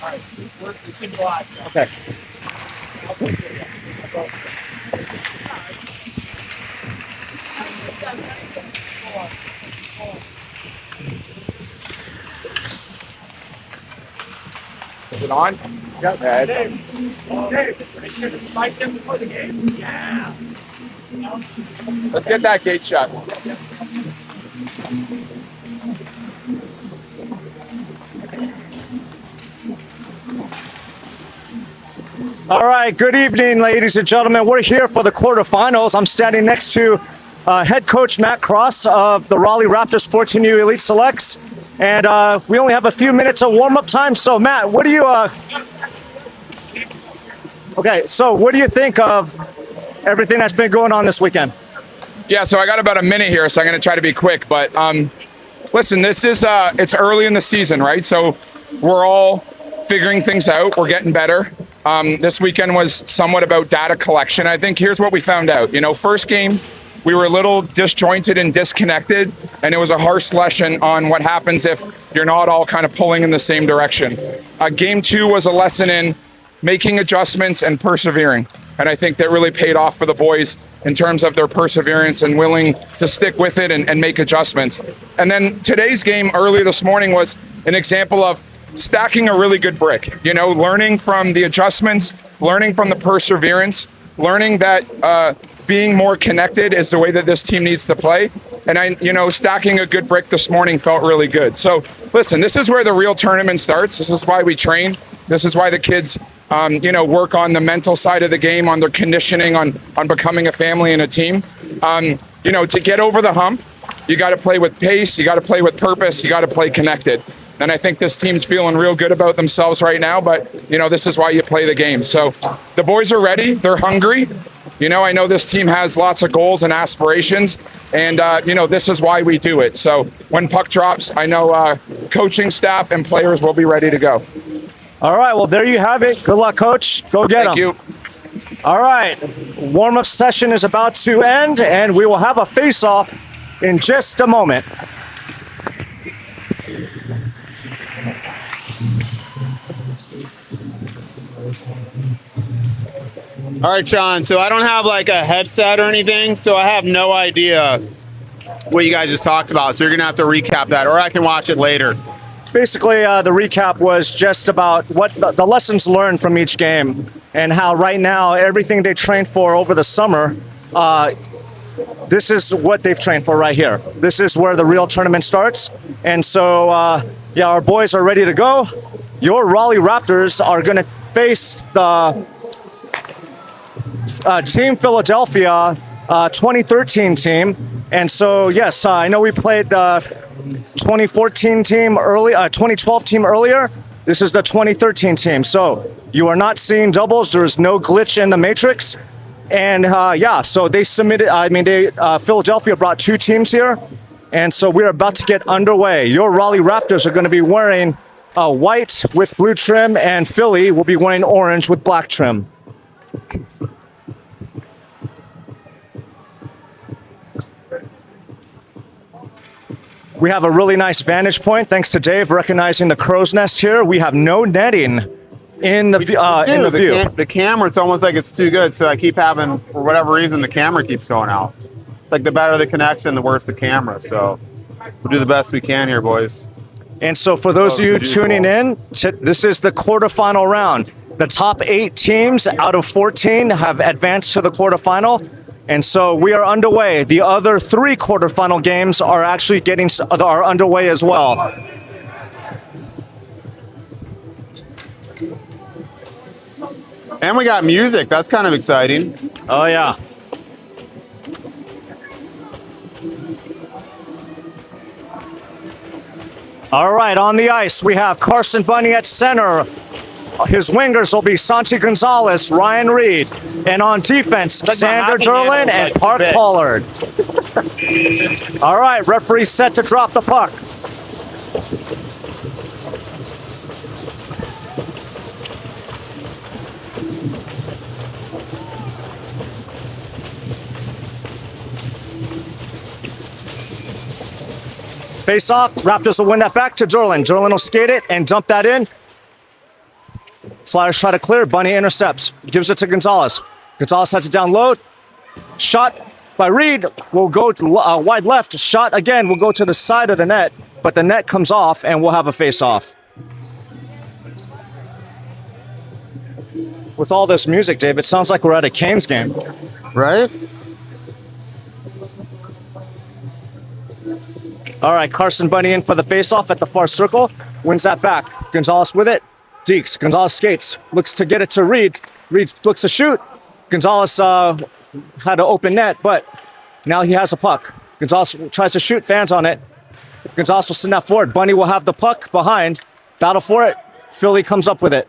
Okay. Is it on? Yeah. Dave, Mike them before the game? Yeah. let's get that gate shut. All right, good evening, ladies and gentlemen. We're here for the quarterfinals. I'm standing next to head coach Matt Cross of the Raleigh Raptors 14U Elite Selects. And we only have a few minutes of warm-up time. So, Matt, what do you... Okay, so what do you think of everything that's been going on this weekend? Yeah, so I got about a minute here, so I'm going to try to be quick. But listen, this is it's early in the season, right? So we're all figuring things out. We're getting better. This weekend was somewhat about data collection. I think here's what we found out. First game, we were a little disjointed and disconnected, and it was a harsh lesson on what happens if you're not all kind of pulling in the same direction. Game 2 was a lesson in making adjustments and persevering. And I think that really paid off for the boys in terms of their perseverance and willing to stick with it and make adjustments. And then today's game earlier this morning was an example of stacking a really good brick, learning from the adjustments, learning from the perseverance, learning that being more connected is the way that this team needs to play. And stacking a good brick this morning felt really good. So listen, this is where the real tournament starts. This is why we train. This is why the kids work on the mental side of the game, on their conditioning, on becoming a family and a team. To get over the hump, you got to play with pace, you got to play with purpose, you got to play connected. And I think this team's feeling real good about themselves right now, but, this is why you play the game. So the boys are ready, they're hungry. I know this team has lots of goals and aspirations, and, this is why we do it. So when puck drops, I know coaching staff and players will be ready to go. All right, well, there you have it. Good luck, Coach. Go get them. Thank you. All right, warm-up session is about to end, and we will have a face-off in just a moment. All right, Sean, so I don't have like a headset or anything, so I have no idea what you guys just talked about. So you're going to have to recap that, or I can watch it later. Basically, the recap was just about what the lessons learned from each game and how right now everything they trained for over the summer, this is what they've trained for right here. This is where the real tournament starts. And so, our boys are ready to go. Your Raleigh Raptors are going to face the Team Philadelphia 2013 team. And so, yes, I know we played 2014 team early, 2012 team earlier. This is the 2013 team. So you are not seeing doubles. There is no glitch in the matrix. And so they submitted, Philadelphia brought 2 teams here. And so we're about to get underway. Your Raleigh Raptors are going to be wearing white with blue trim, and Philly will be wearing orange with black trim. We have a really nice vantage point, thanks to Dave recognizing the crow's nest here. We have no netting in the view. The camera, it's almost like it's too good, so I keep having, for whatever reason, the camera keeps going out. It's like the better the connection, the worse the camera. So we'll do the best we can here, boys. And so for those of you tuning in, this is the quarterfinal round. The top 8 teams out of 14 have advanced to the quarterfinal. And so we are underway. The other 3 quarterfinal games are actually are underway as well. And we got music. That's kind of exciting. Oh, yeah. All right, on the ice, we have Carson Bunny at center. His wingers will be Santi Gonzalez, Ryan Reed. And on defense, Xander Derlin and Park Pollard. All right, referee set to drop the puck. Face off, Raptors will win that back to Derlin. Derlin will skate it and dump that in. Flyers try to clear. Bunny intercepts. Gives it to Gonzalez. Gonzalez has it down low. Shot by Reed will go wide left. Shot again will go to the side of the net, but the net comes off and we'll have a face-off. With all this music, Dave, it sounds like we're at a Canes game. Right? All right, Carson Bunny in for the face-off at the far circle. Wins that back. Gonzalez with it. Deeks. Gonzalez skates. Looks to get it to Reed. Reed looks to shoot. Gonzalez had an open net, but now he has a puck. Gonzalez tries to shoot. Fans on it. Gonzalez will send that forward. Bunny will have the puck behind. Battle for it. Philly comes up with it.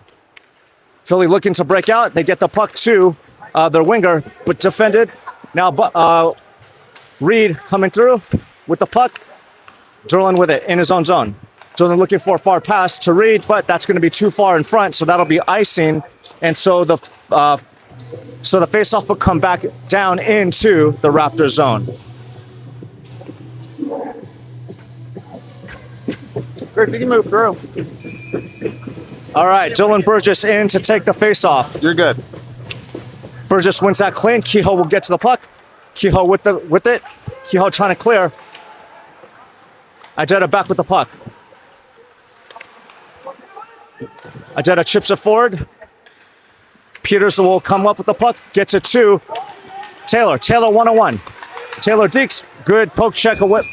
Philly looking to break out. They get the puck to their winger, but defended. Now Reed coming through with the puck. Derlin with it in his own zone. Derlin looking for a far pass to Reed, but that's going to be too far in front, so that'll be icing. And so the faceoff will come back down into the Raptors zone. Chris, you can move through. All right, Dylan Burgess in to take the faceoff. You're good. Burgess wins that clean. Kehoe will get to the puck. Kehoe with it. Kehoe trying to clear. Idetta back with the puck. Idetta chips it forward. Peters will come up with the puck. Gets it to Taylor. Taylor 1-on-1. Taylor Deeks. Good poke check away.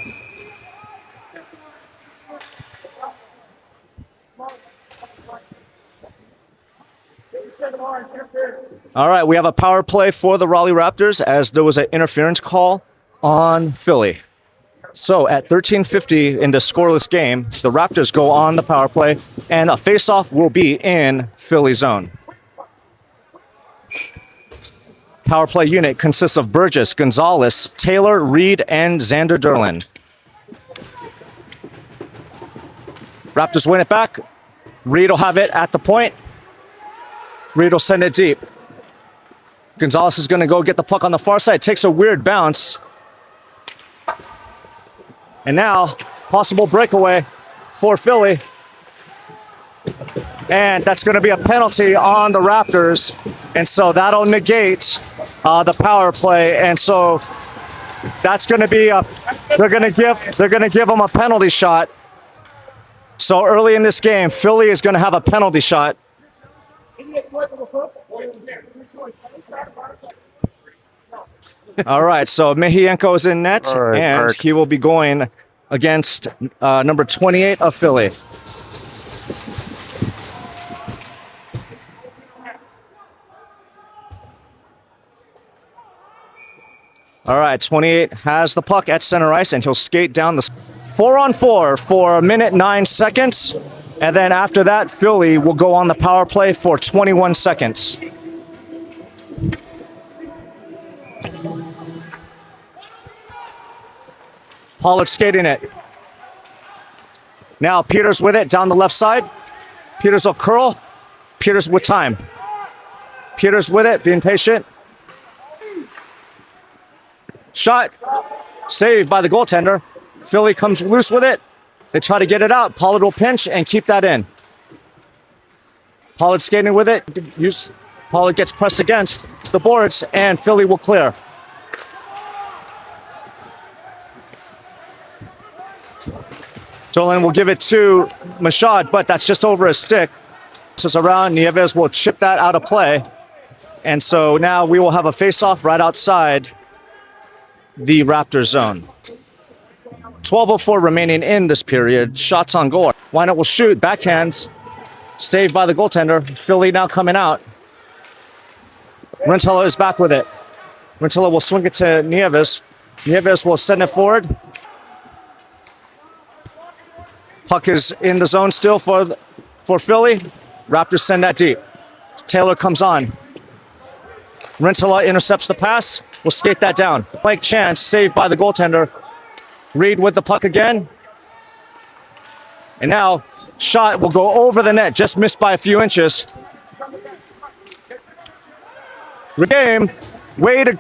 All right, we have a power play for the Raleigh Raptors as there was an interference call on Philly. So at 13:50 in the scoreless game, the Raptors go on the power play, and a faceoff will be in Philly zone. Power play unit consists of Burgess, Gonzalez, Taylor, Reed, and Xander Derlin. Raptors win it back. Reed will have it at the point. Reed will send it deep. Gonzalez is going to go get the puck on the far side. Takes a weird bounce. And now, possible breakaway for Philly. And that's going to be a penalty on the Raptors. And so that'll negate the power play. And so that's going to be they're going to give them a penalty shot. So early in this game, Philly is going to have a penalty shot. All right, so Mehienko is in net, right, and Mark. he will be going against number 28 of Philly. All right, 28 has the puck at center ice, and he'll skate down the 4-on-4 for 1 minute 9 seconds. And then after that, Philly will go on the power play for 21 seconds. Pollard skating it. Now Peters with it down the left side. Peters will curl. Peters with time. Peters with it, being patient. Shot. Saved by the goaltender. Philly comes loose with it. They try to get it out. Pollard will pinch and keep that in. Pollard skating with it. Pollard gets pressed against the boards, and Philly will clear. Dolan will give it to Mashad, but that's just over his stick. So around, Nieves will chip that out of play. And so now we will have a face-off right outside the Raptors zone. 12:04 remaining in this period. Shots on goal. Wynot will shoot. Backhands. Saved by the goaltender. Philly now coming out. Rentella is back with it. Rentella will swing it to Nieves. Nieves will send it forward. Puck is in the zone still for Philly. Raptors send that deep. Taylor comes on. Rentella intercepts the pass. Will skate that down. Blank chance. Saved by the goaltender. Reed with the puck again. And now, shot will go over the net. Just missed by a few inches. Game. Way to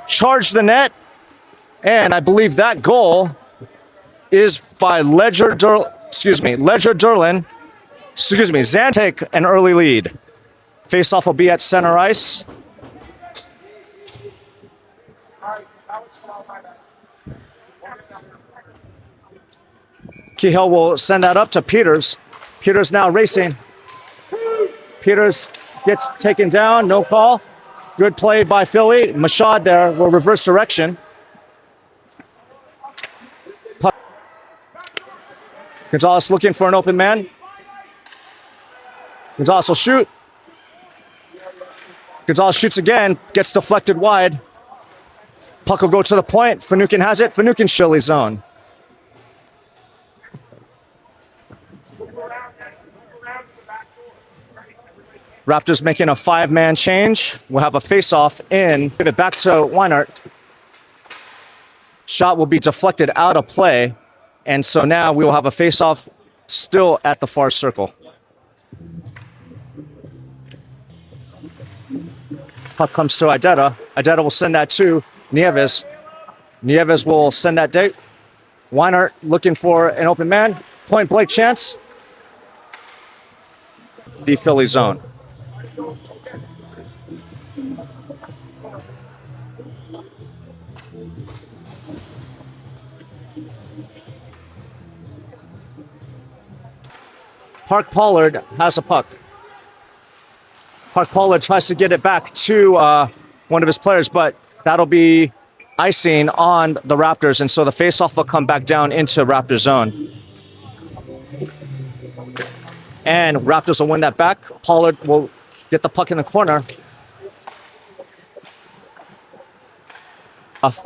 charge the net. And I believe that goal is by Ledger Derlin. Xan take an early lead. Face-off will be at center ice. Kehoe will send that up to Peters. Peters now racing. Peters gets taken down, no call. Good play by Philly. Mashad there will reverse direction. Gonzalez looking for an open man. Gonzalez will shoot. Gonzalez shoots again, gets deflected wide. Puck will go to the point. Finucane has it. Finucane Philly zone. Raptors making a 5-man change. We'll have a face-off in. Give it back to Weinert. Shot will be deflected out of play. And so now we will have a face-off still at the far circle. Puck comes to Idetta. Idetta will send that to Nieves. Nieves will send that date. Weinert looking for an open man. Point blank chance. The Philly zone. Park Pollard has a puck. Park Pollard tries to get it back to one of his players, but that'll be icing on the Raptors, and so the faceoff will come back down into Raptor zone. And Raptors will win that back. Pollard will get the puck in the corner.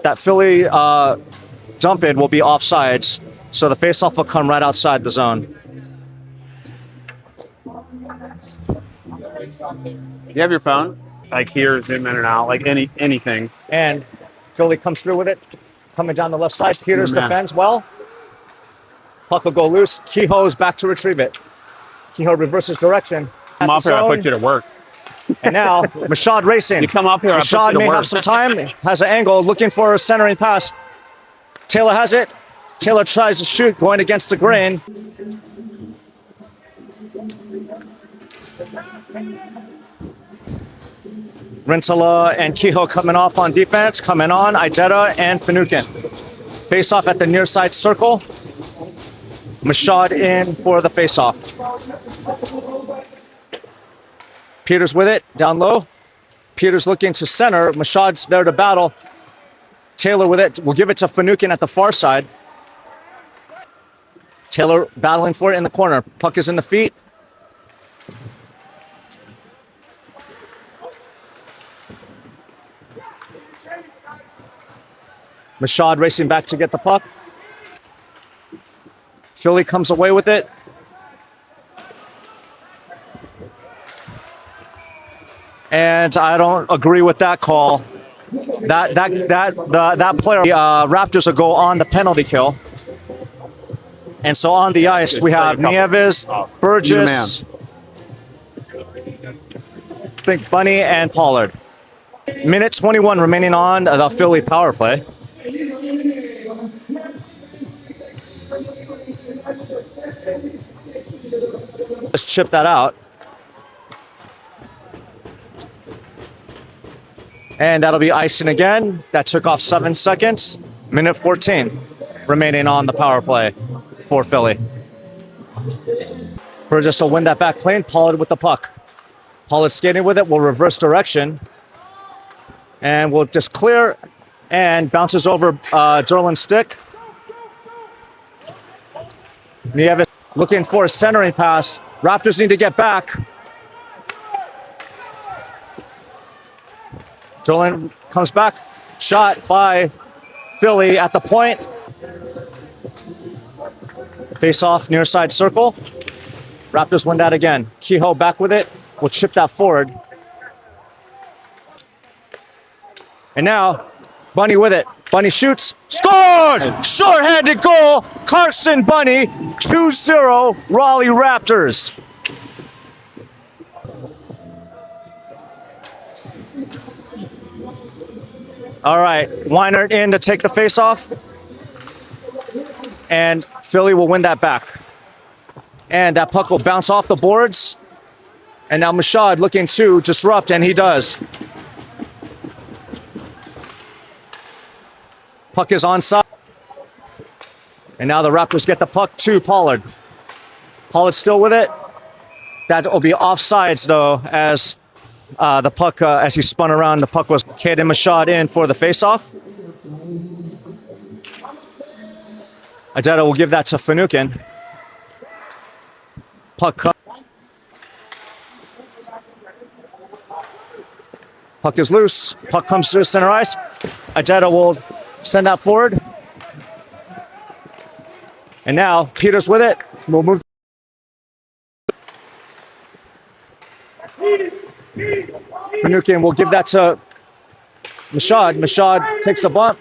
That Philly dump in will be offsides, so the faceoff will come right outside the zone. Do you have your phone? Like here, zoom in and out, like anything. And Philly comes through with it. Coming down the left side. Peters defends well. Puck will go loose. Kehoe's back to retrieve it. Kehoe reverses direction. Come up here, I'll put you to work. And now, Mashad racing. You come up here, I'll put you Mashad to may work. have some time. Has an angle, looking for a centering pass. Taylor has it. Taylor tries to shoot, going against the grain. Rintala and Kehoe coming off on defense. Coming on, Idetta and Finucane. Face off at the near side circle. Mashad in for the face off. Peters with it, down low. Peters looking to center. Mashad's there to battle. Taylor with it. We'll give it to Finucane at the far side. Taylor battling for it in the corner. Puck is in the feet. Mashad racing back to get the puck. Philly comes away with it. And I don't agree with that call. That player, Raptors will go on the penalty kill. And so on the ice, we have Nieves, Burgess, I think Bunny, and Pollard. Minute 21 remaining on the Philly power play. Just chip that out. And that'll be icing again. That took off 7 seconds. Minute 14 remaining on the power play for Philly. Burgess will win that back clean. Pollard with the puck. Pollard skating with it. Will reverse direction. And will just clear and bounces over Derlin's stick. Nieves looking for a centering pass. Raptors need to get back. Derlin comes back. Shot by Philly at the point. Face off near side circle. Raptors win that again. Kehoe back with it. We'll chip that forward. And now, Bunny with it. Bunny shoots. Scores! Short-handed goal. Carson Bunny. 2-0 Raleigh Raptors. All right. Weinert in to take the face-off. And Philly will win that back. And that puck will bounce off the boards. And now Mashad looking to disrupt, and he does. Puck is onside. And now the Raptors get the puck to Pollard. Pollard still with it. That will be offsides, though, as the puck, as he spun around, the puck was Caden Mashad in for the faceoff. Adetta will give that to Finucane. Puck is loose. Puck comes to center ice. Adetta will send that forward. And now Peters with it. We'll move. Finucane will give that to Mashad. Mashad takes a bump.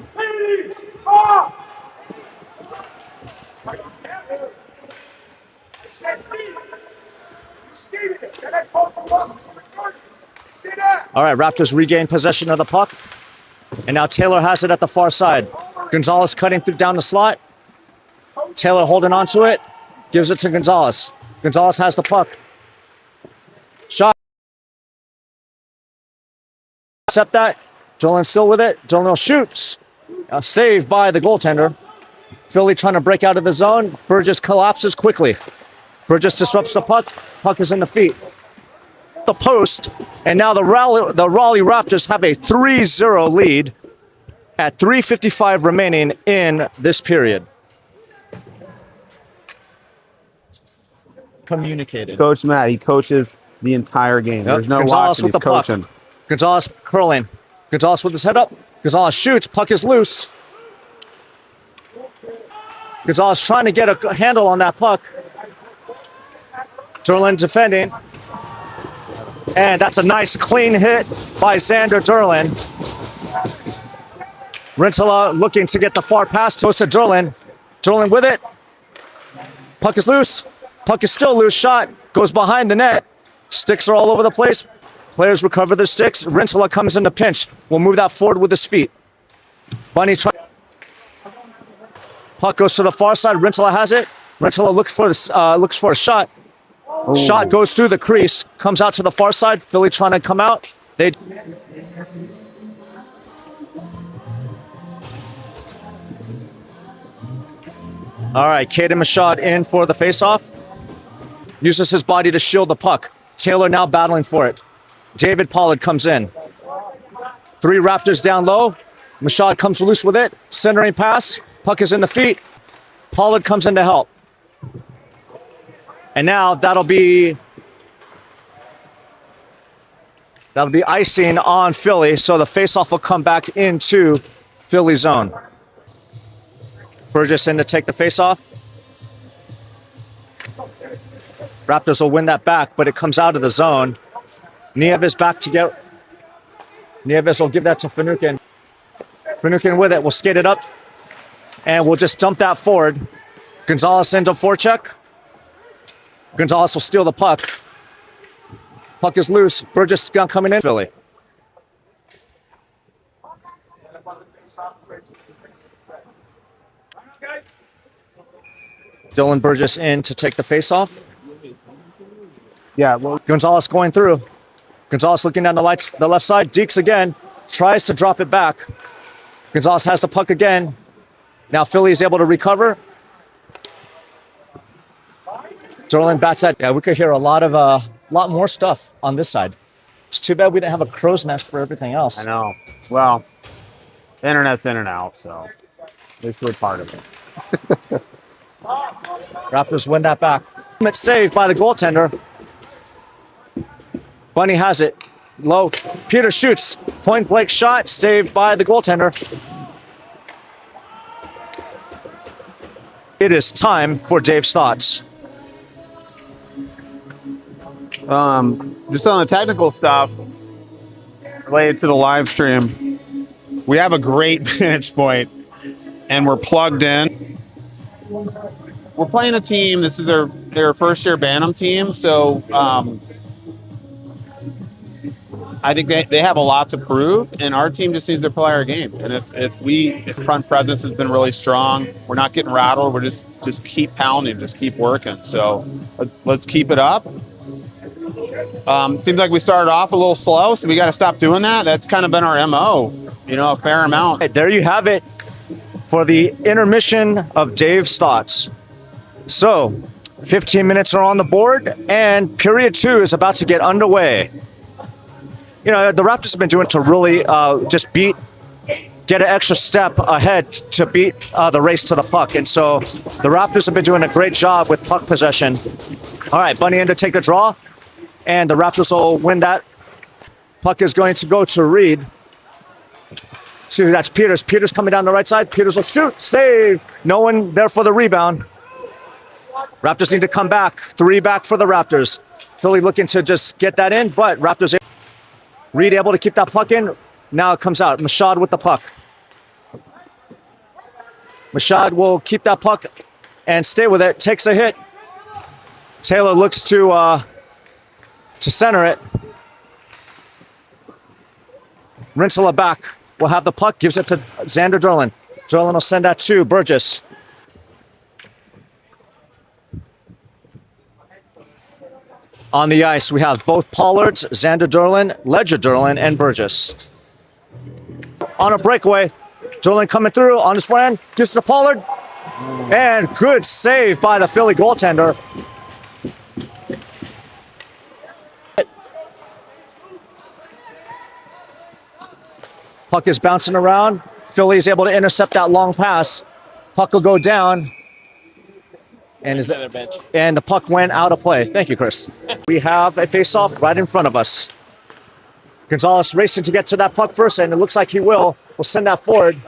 All right, Raptors regain possession of the puck. And now Taylor has it at the far side. Gonzalez cutting through down the slot. Taylor holding on to it. Gives it to Gonzalez. Gonzalez has the puck. Shot. Accept that. Jolin still with it. Jolin shoots. Saved by the goaltender. Philly trying to break out of the zone. Burgess collapses quickly. Burgess disrupts the puck. Puck is in the feet. The post. And now the Raleigh Raptors have a 3-0 lead at 3:55 remaining in this period. Communicated. Coach Matt, he coaches the entire game. There's no Gonzalez watching, with he's the puck. coaching. Gonzalez curling. Gonzalez with his head up. Gonzalez shoots. Puck is loose. Gonzalez trying to get a handle on that puck. Derlin defending. And that's a nice clean hit by Xander Derlin. Rintala looking to get the far pass. Toast to Derlin. Derlin with it. Puck is loose. Puck is still loose. Shot goes behind the net. Sticks are all over the place. Players recover their sticks. Rintala comes in the pinch. Will move that forward with his feet. Bunny tries. Puck goes to the far side. Rintala has it. Rintala looks for a shot. Ooh. Shot goes through the crease. Comes out to the far side. Philly trying to come out. They. All right, Caden Mashad in for the faceoff. Uses his body to shield the puck. Taylor now battling for it. David Pollard comes in. 3 Raptors down low. Mashad comes loose with it. Centering pass. Puck is in the feet. Pollard comes in to help. And now that'll be icing on Philly. So the faceoff will come back into Philly zone. Burgess in to take the faceoff. Raptors will win that back, but it comes out of the zone. Nieves back to get. Nieves will give that to Finucane. Finucane with it. We'll skate it up. And we'll just dump that forward. Gonzalez into forecheck. Gonzalez will steal the puck. Puck is loose. Burgess coming in. Philly. Dylan Burgess in to take the faceoff. Yeah, well, Gonzalez going through. Gonzalez looking down the left side. Deeks again. Tries to drop it back. Gonzalez has the puck again. Now Philly is able to recover. Derlin bats that. Yeah, we could hear a lot more stuff on this side. It's too bad we didn't have a crow's nest for everything else. I know. Well, the internet's in and out, so at least we're part of it. Raptors win that back. It's saved by the goaltender. Bunny has it. Low. Peter shoots. Point blank shot. Saved by the goaltender. It is time for Dave's thoughts. Just on the technical stuff related to the live stream, we have a great vantage point and we're plugged in. We're playing a team. This is their first year Bantam team, so I think they have a lot to prove, and our team just needs to play our game. And if front presence has been really strong, we're not getting rattled. We're just keep pounding, just keep working. So let's keep it up. Seems like we started off a little slow, so we got to stop doing that. That's kind of been our MO, a fair amount. There you have it for the intermission of Dave's thoughts. So, 15 minutes are on the board, and period 2 is about to get underway. The Raptors have been doing to really get an extra step ahead to beat the race to the puck. And so the Raptors have been doing a great job with puck possession. All right, Bunny in to take the draw, and the Raptors will win that. Puck is going to go to Reed. See, that's Peters. Peters coming down the right side. Peters will shoot, save. No one there for the rebound. Raptors need to come back. 3 back for the Raptors. Philly looking to just get that in, but Raptors. Reed able to keep that puck in. Now it comes out. Mashad with the puck. Mashad will keep that puck and stay with it. Takes a hit. Taylor looks to center it. Rinsela back. Will have the puck. Gives it to Xander Derlin. Derlin will send that to Burgess. On the ice, we have both Pollards, Xander Derlin, Ledger Derlin, and Burgess. On a breakaway, Derlin coming through on his friend, gives to Pollard, and good save by the Philly goaltender. Puck is bouncing around. Philly is able to intercept that long pass. Puck will go down. And the puck went out of play. Thank you, Chris. We have a face-off right in front of us. Gonzalez racing to get to that puck first, and it looks like he will. We'll send that forward.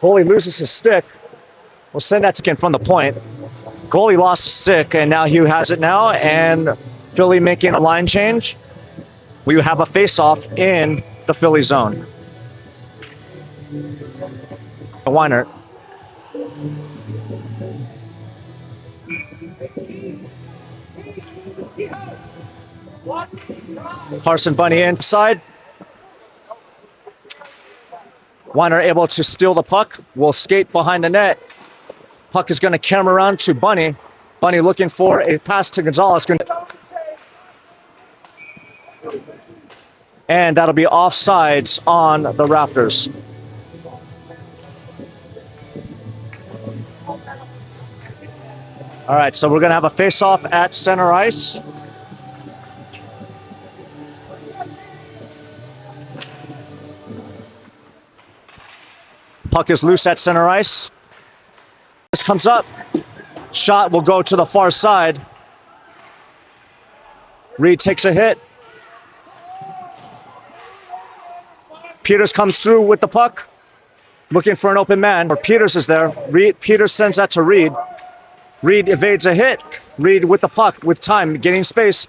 Goalie loses his stick. We'll send that to Ken from the point. Goalie lost his stick, and now Hugh has it now, and Philly making a line change. We have a face-off in the Philly zone. Weiner. Carson Bunny inside. Weiner able to steal the puck. Will skate behind the net. Puck is going to come around to Bunny. Bunny looking for a pass to Gonzalez. And that'll be offsides on the Raptors. All right, so we're going to have a face-off at center ice. Puck is loose at center ice. This comes up. Shot will go to the far side. Reed takes a hit. Peters comes through with the puck. Looking for an open man. Or Peters is there. Peters sends that to Reed. Reed evades a hit. Reed with the puck with time, getting space.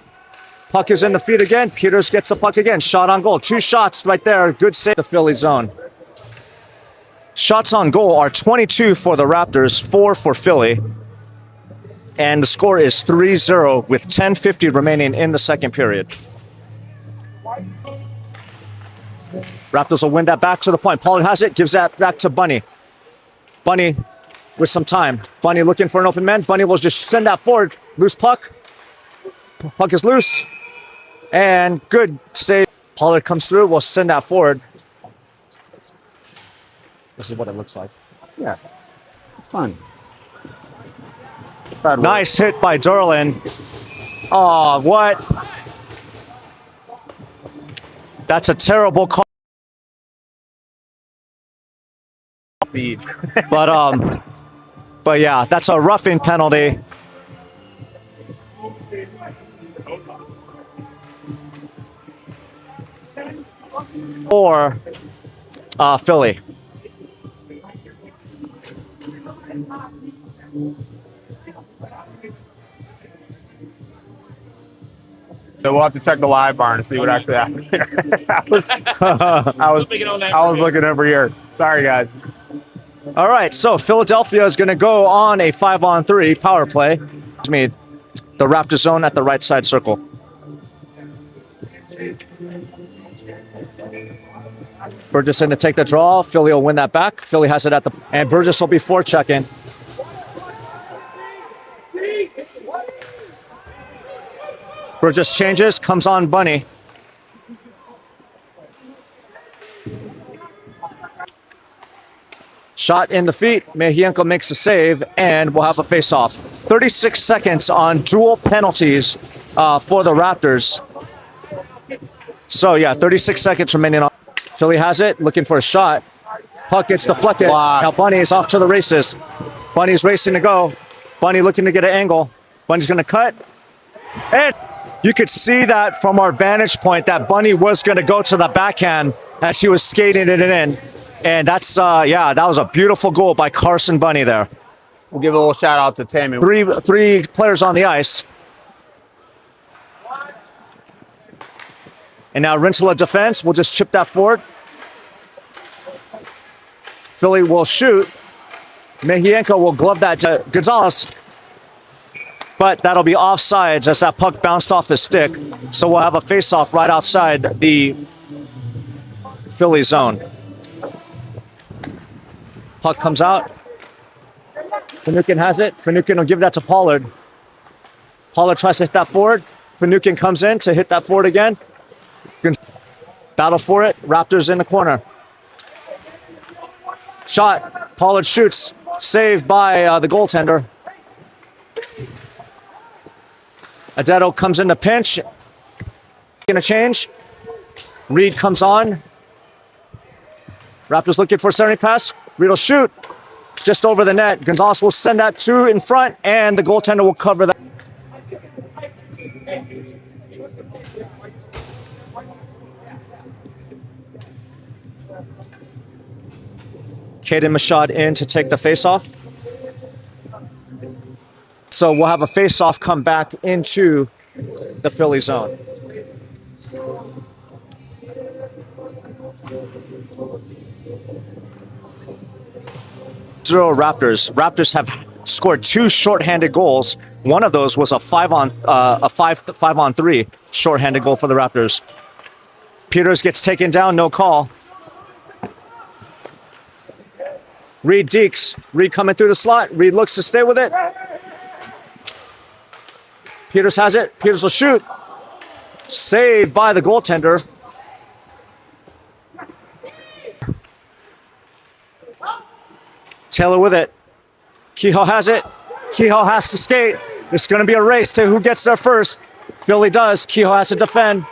Puck is in the feet again. Peters gets the puck again. Shot on goal. 2 shots right there. Good save. The Philly zone. Shots on goal are 22 for the Raptors, 4 for Philly. And the score is 3-0 with 10:50 remaining in the second period. Raptors will win that back to the point. Pollard has it, gives that back to Bunny. Bunny with some time. Bunny looking for an open man. Bunny will just send that forward. Loose puck. Puck is loose. And good save. Pollard comes through. We'll send that forward. This is what it looks like. Yeah, it's fine. Nice hit by Derlin. Oh, what? That's a terrible call. But yeah, that's a roughing penalty. Or Philly. So we'll have to check the live barn to see what actually happened here. I was looking over here. Sorry, guys. All right, so Philadelphia is going to go on a 5-on-3 power play. The Raptor zone at the right side circle. Burgess in to take the draw. Philly will win that back. Philly has it at the... And Burgess will be forechecking. Burgess changes, comes on Bunny. Shot in the feet. Mejienko makes a save, and we'll have a face-off. 36 seconds on dual penalties for the Raptors. So, yeah, 36 seconds remaining on. Philly has it, looking for a shot. Puck gets deflected. Block. Now Bunny is off to the races. Bunny's racing to go. Bunny looking to get an angle. Bunny's going to cut. And you could see that from our vantage point that Bunny was going to go to the backhand as he was skating it in. And that's, that was a beautiful goal by Carson Bunny there. We'll give a little shout out to Tammy. Three players on the ice. And now Rintala defense. We'll just chip that forward. Philly will shoot. Mejienko will glove that to Gonzalez. But that'll be offsides as that puck bounced off his stick. So we'll have a face-off right outside the Philly zone. Puck comes out. Finucane has it. Finucane will give that to Pollard. Pollard tries to hit that forward. Finucane comes in to hit that forward again. Battle for it. Raptors in the corner. Shot. Pollard shoots. Saved by the goaltender. Adetto comes in the pinch. Gonna change. Reed comes on. Raptors looking for a centering pass. Reed will shoot. Just over the net. Gonzalez will send that two in front, and the goaltender will cover that. Caden Machad in to take the face-off. So we'll have a face-off come back into the Philly zone. Zero Raptors. Raptors have scored 2 shorthanded goals. One of those was a 5-on-3 shorthanded goal for the Raptors. Peters gets taken down, no call. Reed dekes. Reed coming through the slot. Reed looks to stay with it. Peters has it. Peters will shoot. Saved by the goaltender. Taylor with it. Kehoe has it. Kehoe has to skate. It's going to be a race to who gets there first. Philly does. Kehoe has to defend.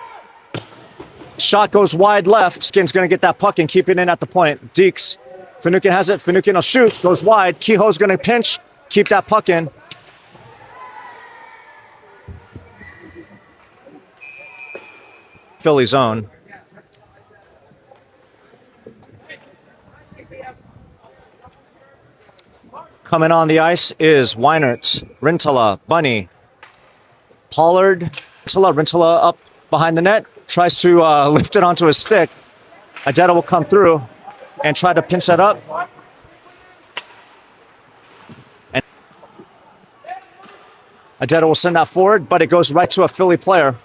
Shot goes wide left. Skin's going to get that puck and keep it in at the point. Dekes. Finucane has it. Finucane will shoot. Goes wide. Kehoe's going to pinch. Keep that puck in. Philly zone. Coming on the ice is Weinert, Rintala, Bunny, Pollard, Rintala up behind the net, tries to lift it onto his stick. Adetta will come through and try to pinch that up. And Adetta will send that forward, but it goes right to a Philly player.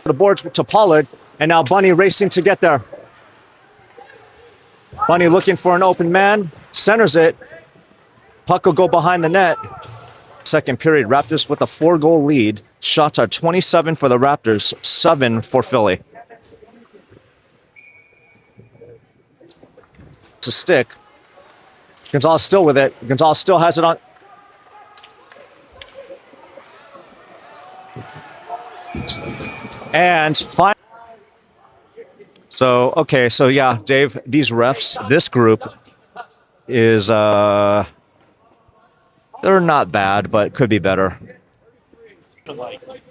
The boards to Pollard, and now Bunny racing to get there. Bunny looking for an open man, centers it. Puck will go behind the net. Second period, Raptors with a 4-goal lead. Shots are 27 for the Raptors, 7 for Philly. It's a stick. Gonzalez still with it. Gonzalez still has it on. And fine. So, okay, so yeah, Dave, these refs, this group is, they're not bad, but could be better.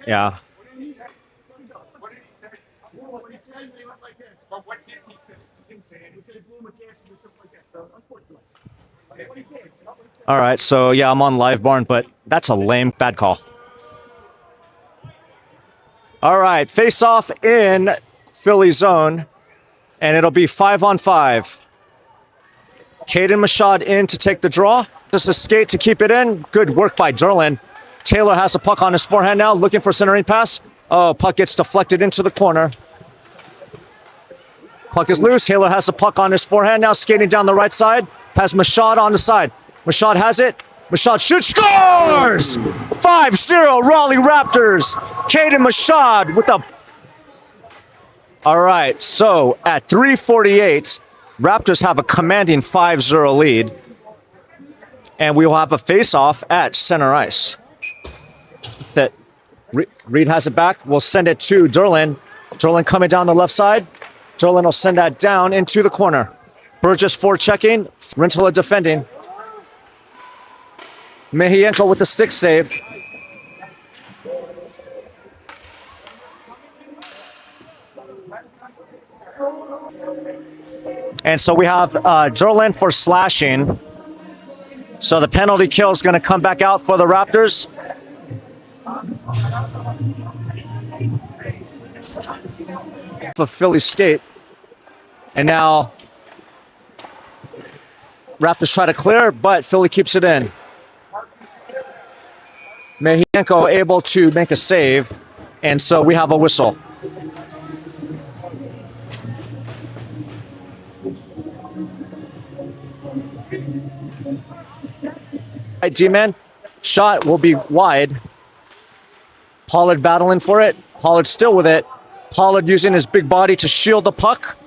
Yeah. All right, so yeah, I'm on Live Barn, but that's a lame, bad call. All right, face-off in Philly zone, and it'll be 5-on-5. Caden Machad in to take the draw. Just a skate to keep it in. Good work by Derlin. Taylor has the puck on his forehand now, looking for centering pass. Oh, puck gets deflected into the corner. Puck is loose. Taylor has the puck on his forehand now, skating down the right side. Has Machad on the side. Mashad has it. Mashad shoots, scores! 5-0 Raleigh Raptors. Caden Mashad with a... All right, so at 3:48, Raptors have a commanding 5-0 lead. And we will have a face-off at center ice. That Reed has it back. We'll send it to Derlin. Derlin coming down the left side. Derlin will send that down into the corner. Burgess forechecking. Rintala defending. Mehienko with the stick save. And so we have Derlin for slashing. So the penalty kill is going to come back out for the Raptors. The Philly skate. And now Raptors try to clear, but Philly keeps it in. Mehienko able to make a save, and so we have a whistle. Right, D-man. Shot will be wide. Pollard battling for it. Pollard still with it. Pollard using his big body to shield the puck.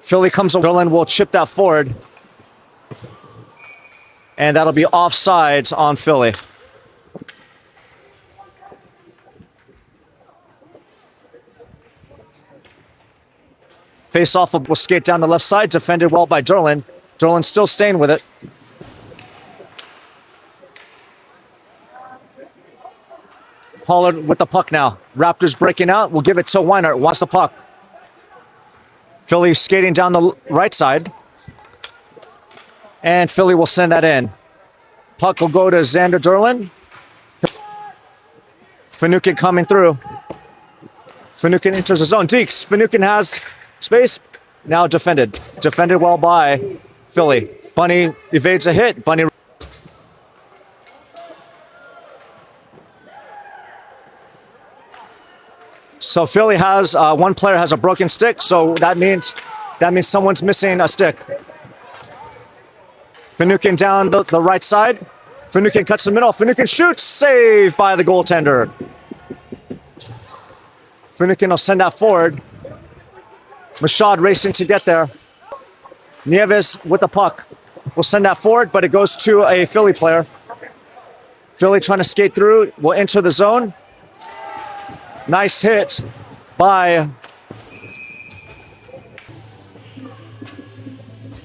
Philly comes over. Derlin will chip that forward. And that'll be offsides on Philly. Face-off will skate down the left side. Defended well by Derlin. Derlin still staying with it. Pollard with the puck now. Raptors breaking out. We'll give it to Weinert. Wants the puck. Philly skating down the right side. And Philly will send that in. Puck will go to Xander Derlin. Finucane coming through. Finucane enters the zone. Deeks. Finucane has space. Now defended. Defended well by Philly. Bunny evades a hit. Bunny. So Philly has one player has a broken stick, so that means someone's missing a stick. Finucane down the right side. Finucane cuts the middle. Finucane shoots, saved by the goaltender. Finucane will send that forward. Mashad racing to get there. Nieves with the puck. Will send that forward, but it goes to a Philly player. Philly trying to skate through. Will enter the zone. Nice hit by...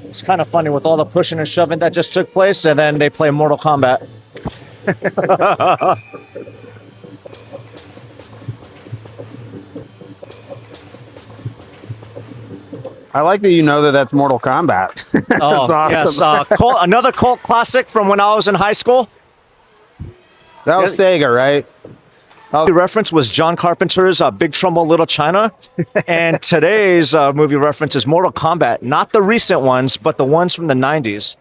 It's kind of funny with all the pushing and shoving that just took place, and then they play Mortal Kombat. I like that you know that that's Mortal Kombat. That's awesome. Yes, another cult classic from when I was in high school. That was Sega, right? The reference was John Carpenter's Big Trouble in Little China. And today's movie reference is Mortal Kombat. Not the recent ones, but the ones from the 90s.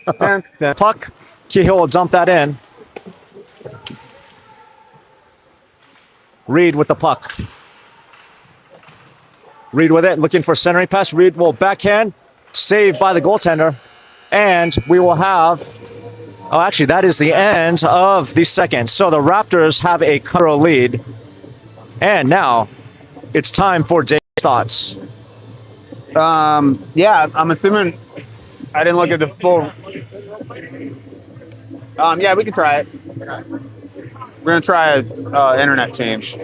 Puck. Kehill will dump that in. Reed with the puck. Reed with it, looking for centering pass. Reed will backhand. Saved by the goaltender. And we will have... Oh, actually, that is the end of the second. So the Raptors have a control lead. And now it's time for Dave's thoughts. Yeah, I'm assuming I didn't look at the full. Yeah, we can try it. We're going to try a internet change.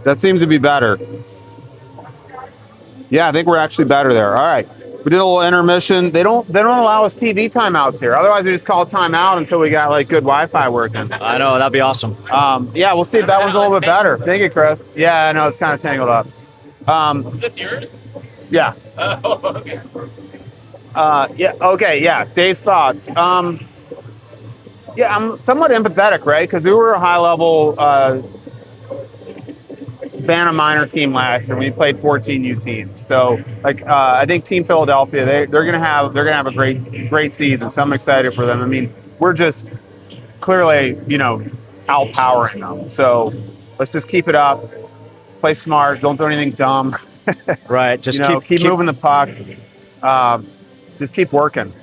That seems to be better. Yeah, I think we're actually better there. All right. We did a little intermission. They don't allow us TV timeouts here. Otherwise, we just call timeout until we got like good Wi-Fi working. I know, that'd be awesome. Yeah, we'll see if that one's a little bit better. Thank you, Chris. Yeah, I know it's kind of tangled up. Is this yours? Yeah. Oh, okay. Yeah. Okay. Yeah. Dave's thoughts. Yeah, I'm somewhat empathetic, right? Because we were a high-level Bantam minor team last year. We played 14 U teams. So, like, I think Team Philadelphia, they're gonna have a great season. So I'm excited for them. I mean, we're just clearly, outpowering them. So let's just keep it up. play smart. Don't do anything dumb. Right. Just Keep moving the puck. Just keep working.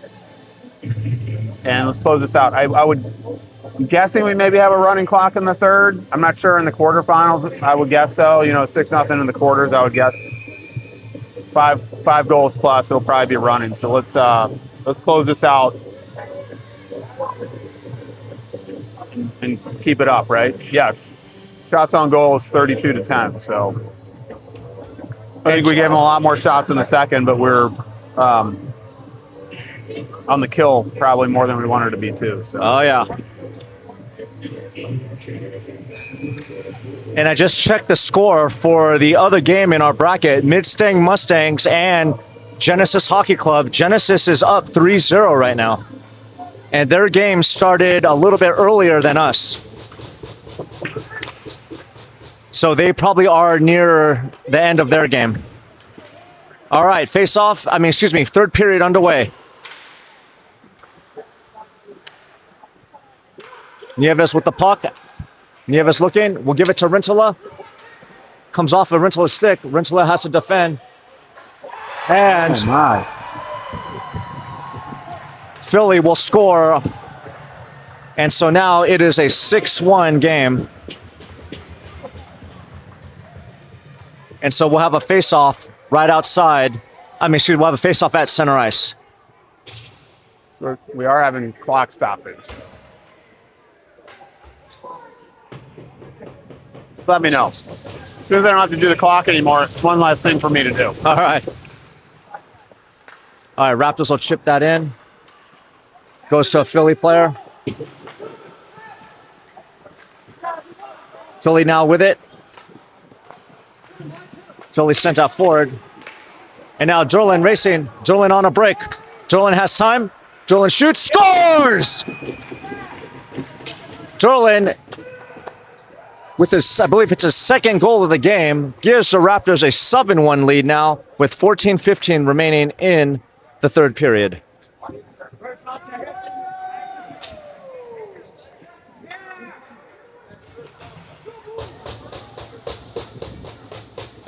And let's close this out. I'm guessing we maybe have a running clock in the third. I'm not sure in the quarterfinals. I would guess so. 6-0 in the quarters. I would guess five goals plus. It'll probably be running. So let's close this out and keep it up. Right? Yeah. Shots on goal is 32-10. So I think we gave them a lot more shots in the second, but we're on the kill probably more than we wanted to be too. So. Oh yeah. And I just checked the score for the other game in our bracket, Mid-Stang Mustangs and Genesis Hockey Club. Genesis is up 3-0 right now. And their game started a little bit earlier than us. So they probably are near the end of their game. All right, third period underway. Nieves with the puck. Nieves looking. We'll give it to Rintala. Comes off of Rintala's stick. Rintala has to defend. And Philly will score. And so now it is a 6-1 game. And so we'll have a face-off right outside. We'll have a face-off at center ice. So we are having clock stoppage. Just let me know. As soon as I don't have to do the clock anymore, it's one less thing for me to do. All right. Raptors will chip that in. Goes to a Philly player. Philly now with it. Philly sent out forward. And now Derlin racing. Derlin on a break. Derlin has time. Derlin shoots. Scores! Derlin, with his, I believe it's his second goal of the game, gives the Raptors a 7-1 lead now with 14:15 remaining in the third period.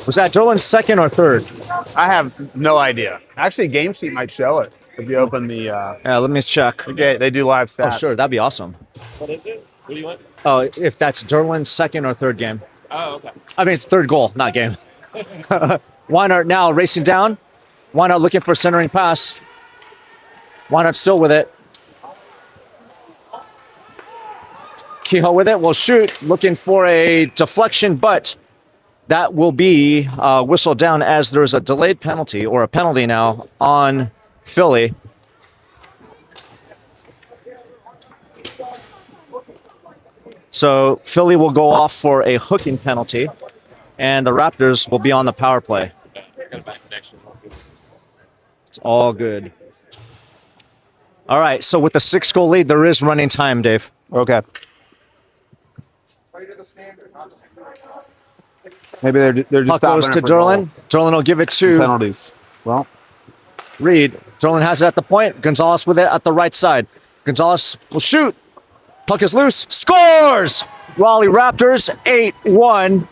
Was that Derlin's second or third? I have no idea. Actually, Game Sheet might show it if you open the. Yeah, let me check. Okay, they do live stats. Oh, sure, that'd be awesome. What is it? What do you want? Oh, if that's Derlin's second or third game. Oh, okay. It's third goal, not game. Weinert now racing down. Weinert looking for a centering pass. Weinert still with it. Kehoe with it. Will shoot. Looking for a deflection, but that will be whistled down as there's a delayed penalty, or a penalty now, on Philly. So Philly will go off for a hooking penalty, and the Raptors will be on the power play. It's all good. All right, so with the 6-goal lead, there is running time, Dave. Okay. Maybe they're just Puck goes to stopping it for Derlin. goals. Derlin will give it to Penalties. Well, Reed. Derlin has it at the point. Gonzalez with it at the right side. Gonzalez will shoot. Puck is loose. Scores! Raleigh Raptors 8-1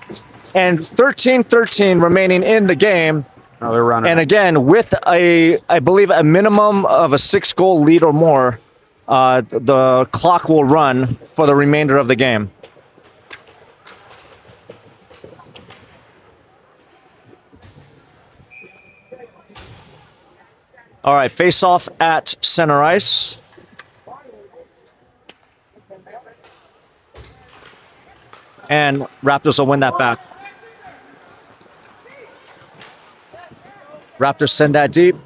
and 13-13 remaining in the game. no, they're running. And again, with I believe a minimum of a 6-goal lead or more, the clock will run for the remainder of the game. All right, face-off at center ice. And Raptors will win that back. Raptors send that deep.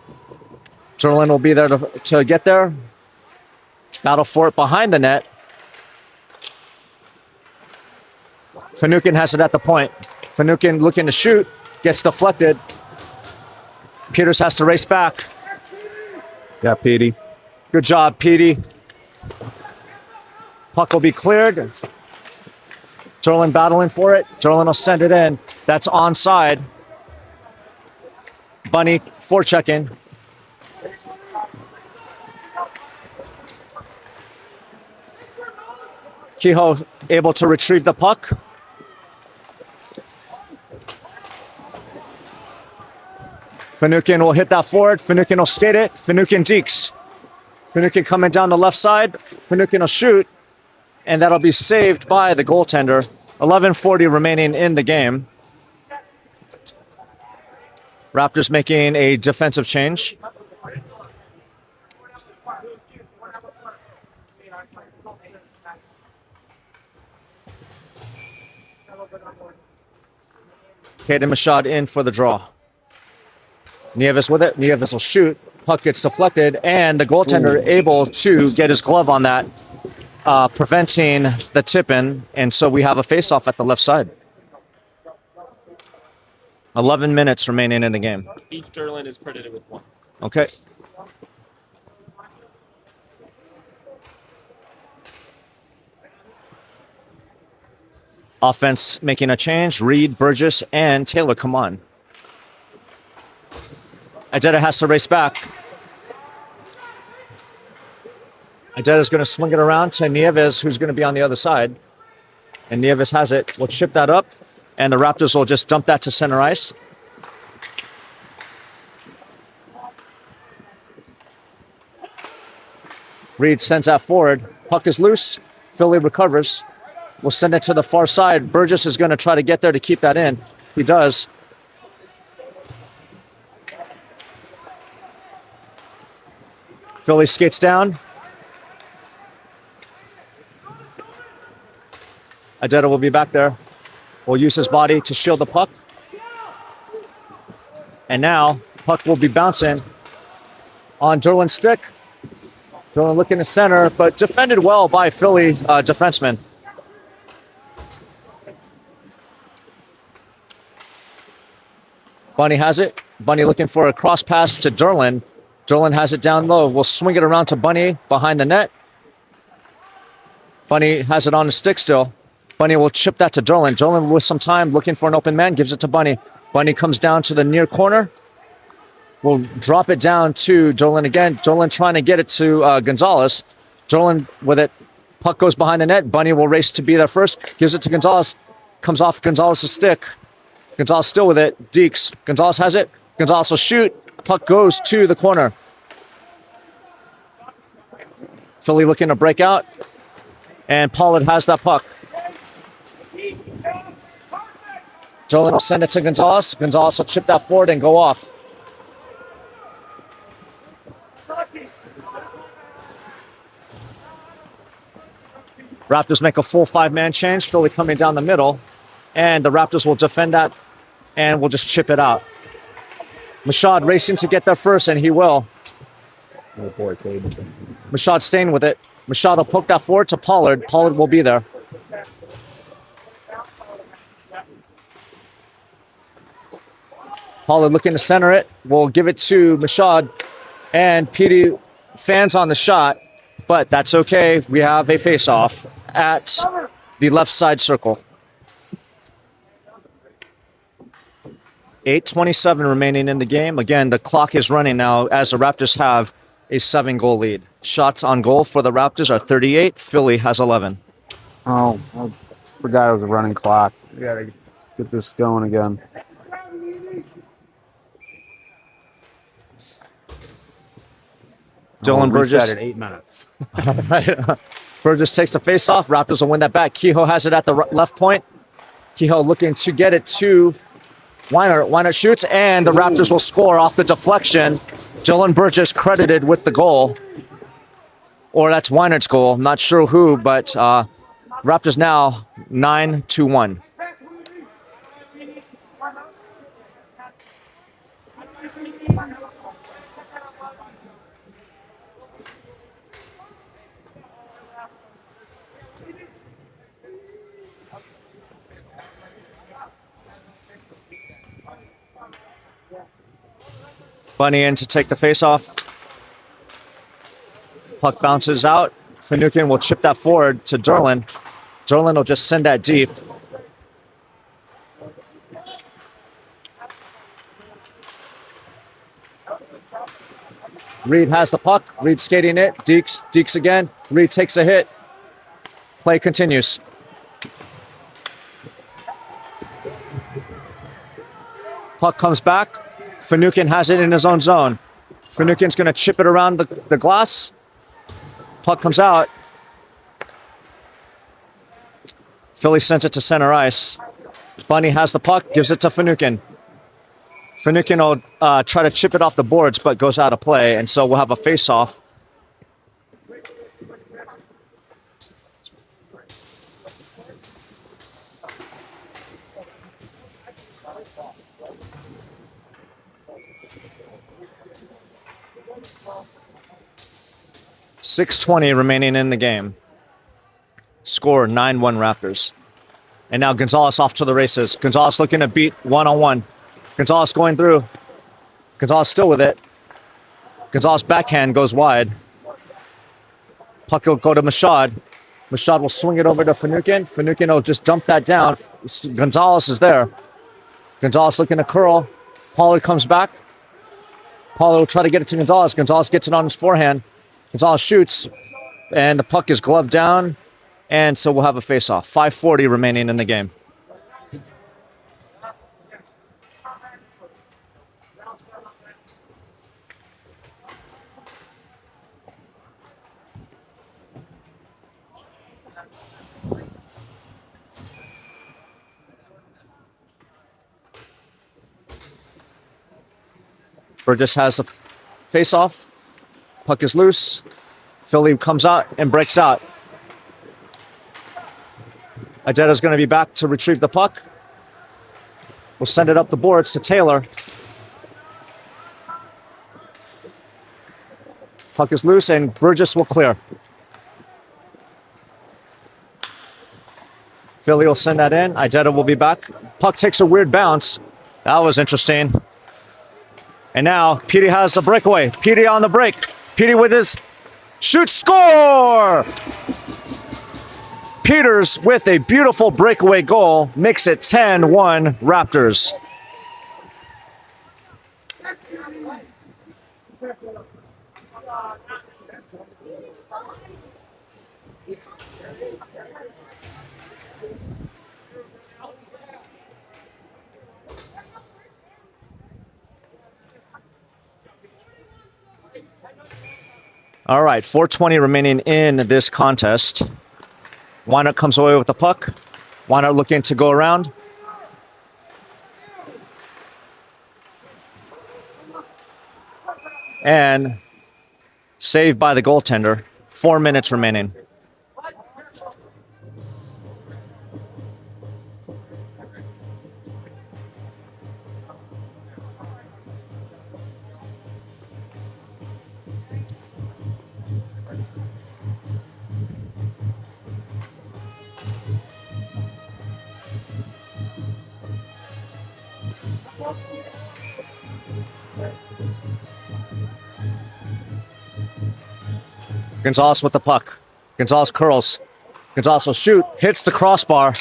Derlin will be there to get there. Battle for it behind the net. Finucane has it at the point. Finucane looking to shoot. Gets deflected. Peters has to race back. Yeah, Petey. Good job, Petey. Puck will be cleared. Derlin battling for it. Derlin will send it in. That's onside. Bunny forechecking. Kehoe able to retrieve the puck. Finucane will hit that forward. Finucane will skate it. Finucane dekes. Finucane coming down the left side. Finucane will shoot. And that'll be saved by the goaltender. 11:40 remaining in the game. Raptors making a defensive change. Caden Machad in for the draw. Nieves with it. Nieves will shoot. Puck gets deflected, and the goaltender able to get his glove on that, preventing the tip-in, and so we have a face-off at the left side. 11 minutes remaining in the game. Each Derlin is credited with 1. Okay. Offense making a change. Reed, Burgess, and Taylor come on. Ajeta has to race back. Ajeta's going to swing it around to Nieves, who's going to be on the other side. And Nieves has it. We'll chip that up, and the Raptors will just dump that to center ice. Reed sends that forward. Puck is loose. Philly recovers. We'll send it to the far side. Burgess is going to try to get there to keep that in. He does. Philly skates down. Ajeta will be back there. Will use his body to shield the puck. And now, puck will be bouncing on Derlin's stick. Derlin looking to center, but defended well by Philly defenseman. Bunny has it. Bunny looking for a cross pass to Derlin. Derlin has it down low. We'll swing it around to Bunny behind the net. Bunny has it on the stick still. Bunny will chip that to Derlin. Derlin with some time looking for an open man, gives it to Bunny. Bunny comes down to the near corner. We'll drop it down to Derlin again. Derlin trying to get it to Gonzalez. Derlin with it. Puck goes behind the net. Bunny will race to be there first. Gives it to Gonzalez. Comes off Gonzalez's stick. Gonzalez still with it. Dekes. Gonzalez has it. Gonzalez will shoot. Puck goes to the corner. Philly looking to break out. And Pollard has that puck. Derlin will send it to Gonzalez. Gonzalez will chip that forward and go off. Raptors make a full 5-man change. Philly coming down the middle. And the Raptors will defend that and will just chip it out. Machad racing to get there first, and he will. Machad staying with it. Machad will poke that forward to Pollard. Pollard will be there. Pollard looking to center it. We'll give it to Machad. And Petey fans on the shot, but that's okay. We have a face-off at the left side circle. 8:27 remaining in the game. Again, the clock is running now as the Raptors have a 7-goal lead. Shots on goal for the Raptors are 38. Philly has 11. Oh, I forgot it was a running clock. We gotta get this going again. Dylan Burgess. At 8 minutes. Burgess takes the face-off. Raptors will win that back. Kehoe has it at the left point. Kehoe looking to get it to Weinert. Weinert shoots, and the Raptors will score off the deflection. Dylan Burgess credited with the goal. Or that's Weinert's goal. I'm not sure who, but Raptors now 9-1. Bunny in to take the face-off. Puck bounces out. Finucane will chip that forward to Derlin. Derlin will just send that deep. Reed has the puck. Reed skating it. Dekes again. Reed takes a hit. Play continues. Puck comes back. Finucane has it in his own zone. Finucane's going to chip it around the glass. Puck comes out. Philly sends it to center ice. Bunny has the puck, gives it to Finucane. Finucane will try to chip it off the boards, but goes out of play, and so we'll have a face-off. .620 remaining in the game. Score 9-1 Raptors. And now Gonzalez off to the races. Gonzalez looking to beat one-on-one. Gonzalez going through. Gonzalez still with it. Gonzalez backhand goes wide. Puck will go to Mashad. Mashad will swing it over to Finucane. Finucane will just dump that down. Gonzalez is there. Gonzalez looking to curl. Pollard comes back. Pollard will try to get it to Gonzalez. Gonzalez gets it on his forehand. Gonzalez shoots. And the puck is gloved down. And so we'll have a face-off. 5:40 remaining in the game. Burgess has a face-off. Puck is loose. Philly comes out and breaks out. Adeta's going to be back to retrieve the puck. We'll send it up the boards to Taylor. Puck is loose and Burgess will clear. Philly will send that in. Adeta will be back. Puck takes a weird bounce. That was interesting. And now Petey has a breakaway. Petey on the break. Petey with his shoot, score! Peters with a beautiful breakaway goal makes it 10-1 Raptors. All right, 4:20 remaining in this contest. Wynot comes away with the puck. Wynot looking to go around. And saved by the goaltender. 4 minutes remaining. Gonzalez with the puck. Gonzalez curls. Gonzalez will shoot. Hits the crossbar.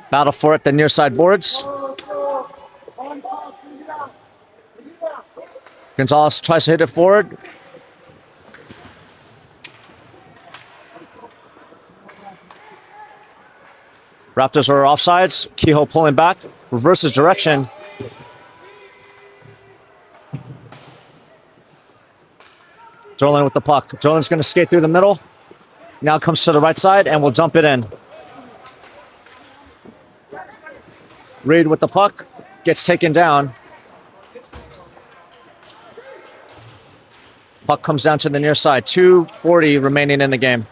Battle for it, the near side boards. Gonzalez tries to hit it forward. Raptors are offsides. Kehoe pulling back. Reverses direction. Jolin with the puck. Jolin's going to skate through the middle. Now comes to the right side and will dump it in. Reed with the puck. Gets taken down. Puck comes down to the near side. 2:40 remaining in the game.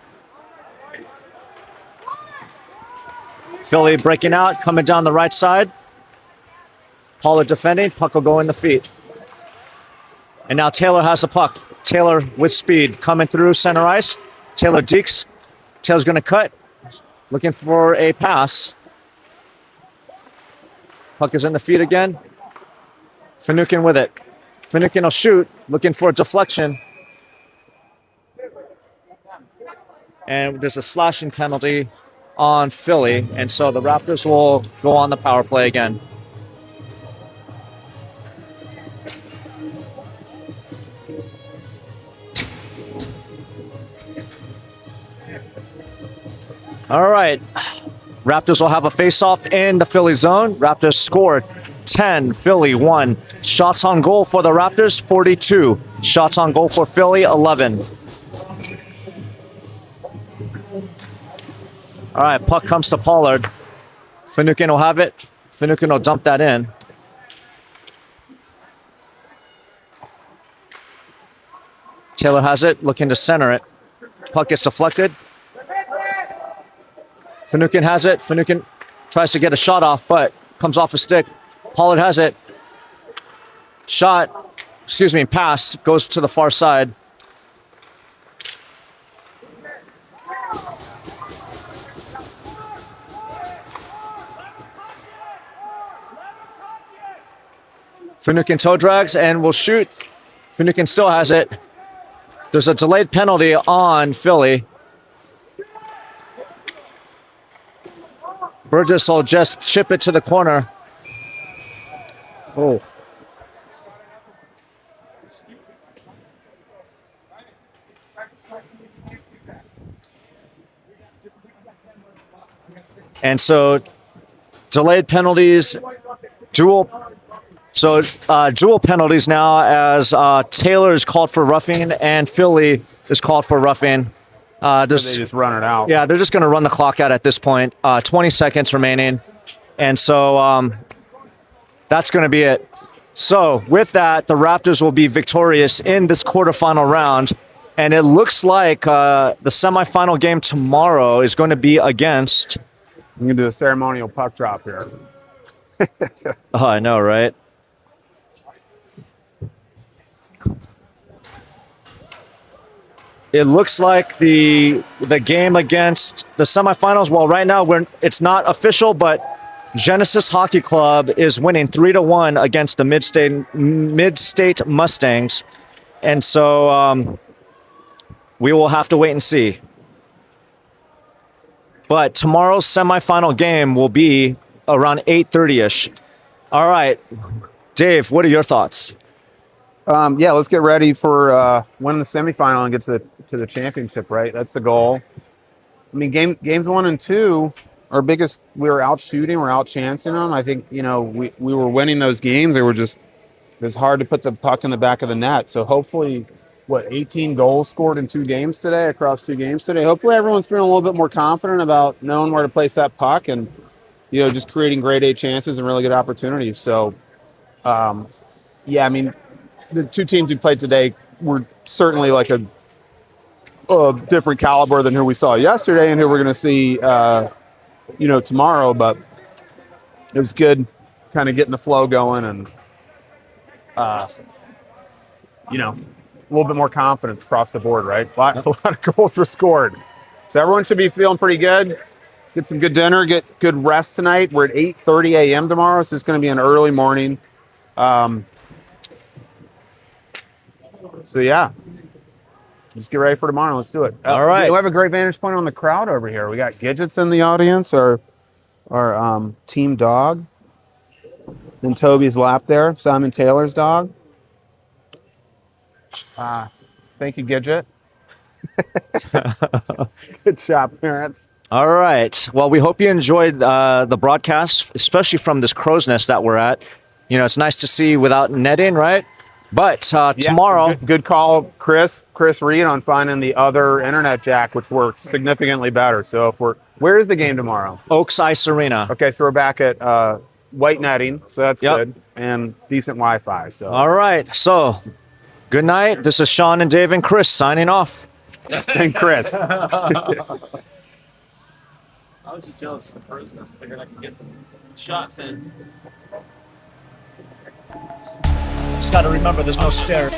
Philly breaking out, coming down the right side. Pollard defending. Puck will go in the feet. And now Taylor has the puck. Taylor with speed coming through center ice. Taylor deeks. Taylor's going to cut. Looking for a pass. Puck is in the feet again. Finucane with it. Finucane will shoot. Looking for a deflection. And there's a slashing penalty on Philly. And so the Raptors will go on the power play again. All right. Raptors will have a face-off in the Philly zone. Raptors scored 10, Philly 1. Shots on goal for the Raptors, 42. Shots on goal for Philly, 11. All right, puck comes to Pollard. Finucane will have it. Finucane will dump that in. Taylor has it, looking to center it. Puck gets deflected. Finucane has it. Finucane tries to get a shot off, but comes off a stick. Pollard has it. Pass goes to the far side. Finucane toe drags and will shoot. Finucane still has it. There's a delayed penalty on Philly. Burgess will just chip it to the corner. Oh. And so delayed penalties, dual penalties now as Taylor is called for roughing and Philly is called for roughing. So they just run it out. Yeah, they're just going to run the clock out at this point. 20 seconds remaining. And so that's going to be it. So with that, the Raptors will be victorious in this quarterfinal round. And it looks like the semifinal game tomorrow is going to be against... I'm going to do a ceremonial puck drop here. Oh, I know, right? It looks like the game against the semifinals. Well, right now it's not official, but Genesis Hockey Club is winning 3-1 against the Mid-State Mustangs, and so we will have to wait and see. But tomorrow's semifinal game will be around 8:30ish. All right, Dave, what are your thoughts? Yeah, let's get ready for winning the semifinal and get to the championship, right? That's the goal. I mean, games 1 and 2, our biggest, we were out shooting, we're out chancing them. I think, we were winning those games. It was hard to put the puck in the back of the net. So hopefully, 18 goals scored in 2 games today, across 2 games today. Hopefully everyone's feeling a little bit more confident about knowing where to place that puck and, just creating grade A chances and really good opportunities. So, yeah, I mean, the 2 teams we played today were certainly like a different caliber than who we saw yesterday and who we're going to see, tomorrow. But it was good kind of getting the flow going and, a little bit more confidence across the board, right? A lot of goals were scored. So everyone should be feeling pretty good. Get some good dinner, get good rest tonight. We're at 8:30 a.m. tomorrow, so it's going to be an early morning. So, yeah. Just get ready for tomorrow. Let's do it. All right. We have a great vantage point on the crowd over here. We got Gidgets in the audience, our team dog. Then Toby's lap there, Simon Taylor's dog. Thank you, Gidget. Good job, parents. All right. Well, we hope you enjoyed the broadcast, especially from this crow's nest that we're at. It's nice to see without netting, right? But tomorrow... Good call, Chris Reed, on finding the other internet jack, which works significantly better. So where is the game tomorrow? Oaks Ice Arena. Okay, so we're back at white netting, so that's good, and decent Wi-Fi. So all right. So good night. This is Sean and Dave and Chris signing off. And Chris. I was just jealous of the crow's nest. Figured I could get some shots in. Just got to remember there's no stairs.